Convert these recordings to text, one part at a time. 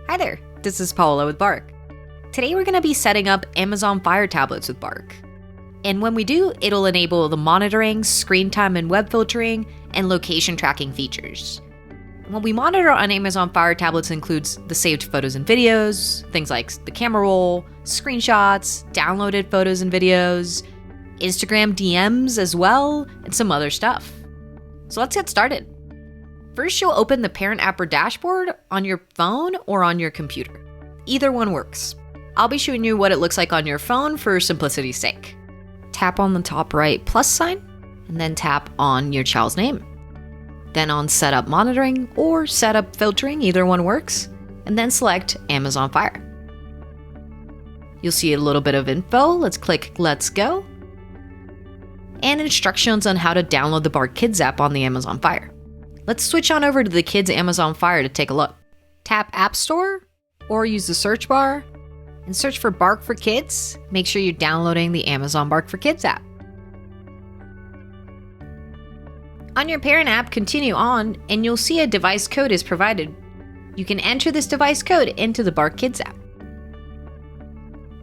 Hi there, this is Paola with Bark. Today we're going to be setting up Amazon Fire tablets with Bark. And when we do, it'll enable the monitoring, screen time and web filtering, and location tracking features. What we monitor on Amazon Fire tablets includes the saved photos and videos, things like the camera roll, screenshots, downloaded photos and videos, Instagram DMs as well, and some other stuff. So let's get started. First, you'll open the parent app or dashboard on your phone or on your computer. Either one works. I'll be showing you what it looks like on your phone for simplicity's sake. Tap on the top right plus sign, and then tap on your child's name. Then on Setup Monitoring or Setup Filtering, either one works, and then select Amazon Fire. You'll see a little bit of info. Let's click Let's Go, and instructions on how to download the Bark Kids app on the Amazon Fire. Let's switch on over to the Kids Amazon Fire to take a look. Tap App Store or use the search bar and search for Bark for Kids. Make sure you're downloading the Amazon Bark for Kids app. On your parent app, continue on and you'll see a device code is provided. You can enter this device code into the Bark Kids app.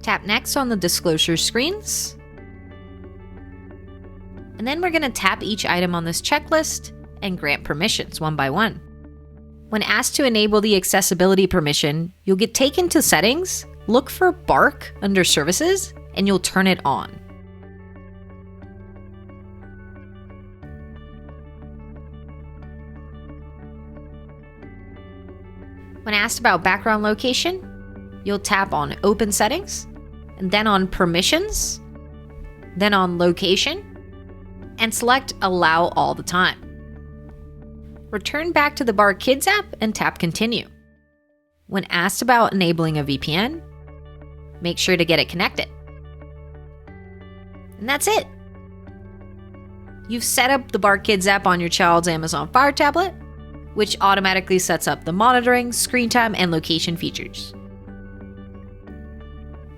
Tap Next on the disclosure screens. And then we're going to tap each item on this checklist and grant permissions one by one. When asked to enable the accessibility permission, you'll get taken to Settings, look for Bark under Services, and you'll turn it on. When asked about background location, you'll tap on Open Settings, and then on Permissions, then on Location, and select Allow all the time. Return back to the Bark Kids app and tap Continue. When asked about enabling a VPN, make sure to get it connected. And that's it. You've set up the Bark Kids app on your child's Amazon Fire tablet, which automatically sets up the monitoring, screen time, and location features.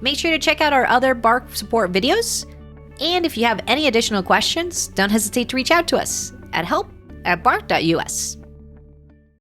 Make sure to check out our other Bark support videos. And if you have any additional questions, don't hesitate to reach out to us at help@bark.us.